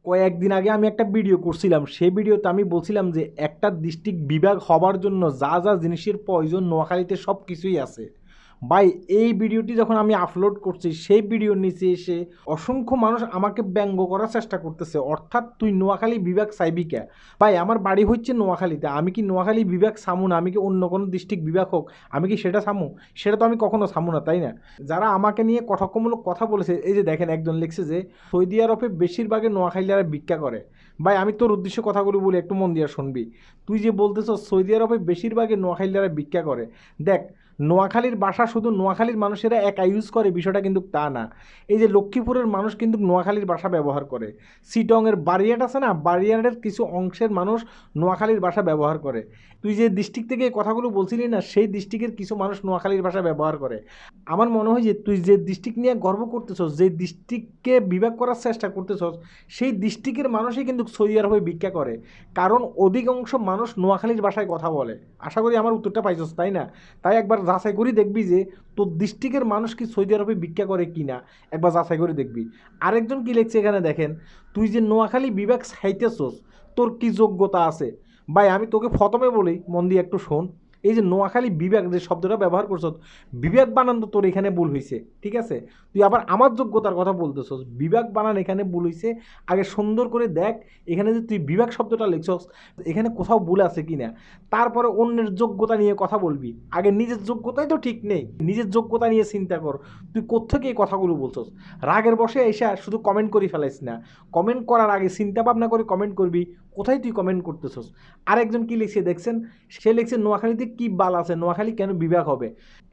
কয়েকদিন আগে আমি একটা ভিডিও করছিলাম, সেই ভিডিওতে আমি বলছিলাম যে একটা ডিস্ট্রিক্ট বিভাগ হবার জন্য যা যা জিনিসের প্রয়োজন নোয়াখালীতে সব কিছুই আছে। ভাই, এই ভিডিওটি যখন আমি আপলোড করছি সেই ভিডিওর নিচে এসে অসংখ্য মানুষ আমাকে ব্যঙ্গ করার চেষ্টা করতেছে, অর্থাৎ তুই নোয়াখালী বিভাগ চাইবি কে? ভাই, আমার বাড়ি হচ্ছে নোয়াখালীতে, আমি কি নোয়াখালী বিভাগ চামু না? আমি কি অন্য কোনো ডিস্ট্রিক্ট বিভাগ হোক আমি কি সেটা চামু? সেটা তো আমি কখনো চামু না, তাই না? যারা আমাকে নিয়ে কটাক্ষমূলক কথা বলেছে, এই যে দেখেন একজন লিখছে যে সৌদি আরবে বেশিরভাগে নোয়াখালীরা ভিক্ষা করে। ভাই, আমি তোর উদ্দেশ্য কথাগুলো বলি, একটু মন দিয়ে শুনবি। তুই যে বলতেছ সৌদি আরবে বেশিরভাগে নোয়াখালীরা ভিক্ষা করে, দেখ, নোয়াখালীর ভাষা শুধু নোয়াখালীর মানুষেরা একা ইউজ করে বিষয়টা কিন্তু তা না। এই যে লক্ষ্মীপুরের মানুষ কিন্তু নোয়াখালীর ভাষা ব্যবহার করে। চিটংয়ের বারিয়াট আছে না, বারিয়াটের কিছু অংশের মানুষ নোয়াখালীর ভাষা ব্যবহার করে। তুই যে ডিস্ট্রিক্ট থেকে এই কথাগুলো বলছিলি না, সেই ডিস্ট্রিক্টের কিছু মানুষ নোয়াখালীর ভাষা ব্যবহার করে। আমার মনে হয় যে তুই যে ডিস্ট্রিক্ট নিয়ে গর্ব করতেছস, যে ডিস্ট্রিক্টকে বিভাগ করার চেষ্টা করতেছস, সেই ডিস্ট্রিক্টের মানুষই কিন্তু সৌদি আরবে ভিক্ষা করে, কারণ অধিকাংশ মানুষ নোয়াখালীর ভাষায় কথা বলে। আশা করি আমার উত্তরটা পাইছস, তাই না? তাই একবার যাচাই করি দেখবি যে তোর ডিস্ট্রিক্টের মানুষ কি সৌদি আরবে ভিক্ষা করে কি না, একবার যাচাই করে দেখবি। আরেকজন কি লিখছে এখানে দেখেন, তুই যে নোয়াখালী বিভাগ চাইতেছস, তোর কি যোগ্যতা আছে? ভাই, আমি তোকে প্রথমে বলি, মন দিয়ে একটু শোন। এই যে নোয়াখালী বিভাগ যে শব্দটা ব্যবহার করছ, বিভাগ বানান তো তোর এখানে ভুল হয়েছে, ঠিক আছে? তুই আবার আমার যোগ্যতার কথা বলতেছস, বিভাগ বানান এখানে ভুল হয়েছে। আগে সুন্দর করে দেখ এখানে যে তুই বিভাগ শব্দটা লিখছস, এখানে কোথাও ভুল আছে কি না, তারপরে অন্যের যোগ্যতা নিয়ে কথা বলবি। আগে নিজের যোগ্যতাই তো ঠিক নেই, নিজের যোগ্যতা নিয়ে চিন্তা কর। তুই কোত্থেকে এই কথাগুলো বলছস? রাগের বসে এসে শুধু কমেন্ট করে ফেলাইস না, কমেন্ট করার আগে চিন্তা ভাবনা করে কমেন্ট করবি। কোথায় তুই কমেন্ট করতেছস? আরেকজন কি লিখছে দেখছেন, সে লিখছে নোয়াখালীতে কি বাল আছে, নোয়াখালী কেন বিভাগ হবে?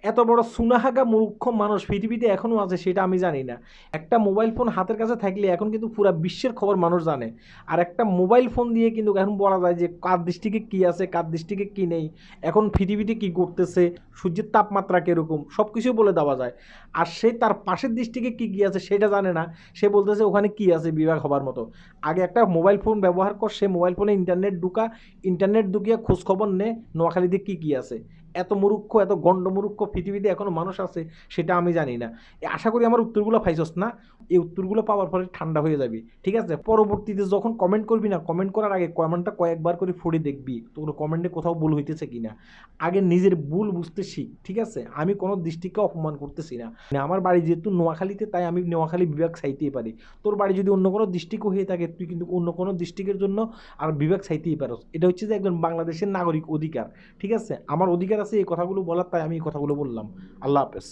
এত বড় সুনাহাগা মূর্খ মানুষ পৃথিবীতে এখনও আছে সেটা আমি জানি না। একটা মোবাইল ফোন হাতের কাছে থাকলে এখন কিন্তু পুরো বিশ্বের খবর মানুষ জানে। আর একটা মোবাইল ফোন দিয়ে কিন্তু এখন বলা যায় যে কার দৃষ্টিকে কী আছে, কার দৃষ্টিকে কী নেই, এখন পৃথিবীতে কী ঘটতেছে, সূর্যের তাপমাত্রা কীরকম, সব কিছুই বলে দেওয়া যায়। আর সে তার পাশের দৃষ্টিকে কী কী আছে সেটা জানে না, সে বলতেছে ওখানে কী আছে বিভাগ হবার মতো। আগে একটা মোবাইল ফোন ব্যবহার কর, সে মোবাইল ফোনে ইন্টারনেট ঢুকা, ইন্টারনেট ঢুকিয়ে খোঁজখবর নে নোয়াখালীতে কী কী আছে। এত মূর্খ, এত গণ্ডমূর্খ পৃথিবীতে এখনও মানুষ আছে সেটা আমি জানি না। আশা করি আমার উত্তরগুলো পাইছস না? এই উত্তরগুলো পাওয়ার পরে ঠান্ডা হয়ে যাবি, ঠিক আছে? পরবর্তীতে যখন কমেন্ট করবি না, কমেন্ট করার আগে কমেন্টটা কয়েকবার করে পড়ে দেখবি তোর কমেন্টে কোথাও ভুল হইতেছে কিনা। আগে নিজের ভুল বুঝতে শিখ, ঠিক আছে? আমি কোনো দৃষ্টিকে অপমান করতেছি না। আমার বাড়ি যেহেতু নোয়াখালীতে, তাই আমি নোয়াখালী বিভাগ চাইতেই পারি। তোর বাড়ি যদি অন্য কোনো দৃষ্টিকও হয়ে থাকে, তুই কিন্তু অন্য কোনো দৃষ্টিকের জন্য আর বিভাগ চাইতেই পারস। এটা হচ্ছে যে একজন বাংলাদেশের নাগরিক অধিকার, ঠিক আছে? আমার অধিকার আছে এই কথাগুলো বলার, তাই আমি এই কথাগুলো বললাম। আল্লাহ হাফেজ।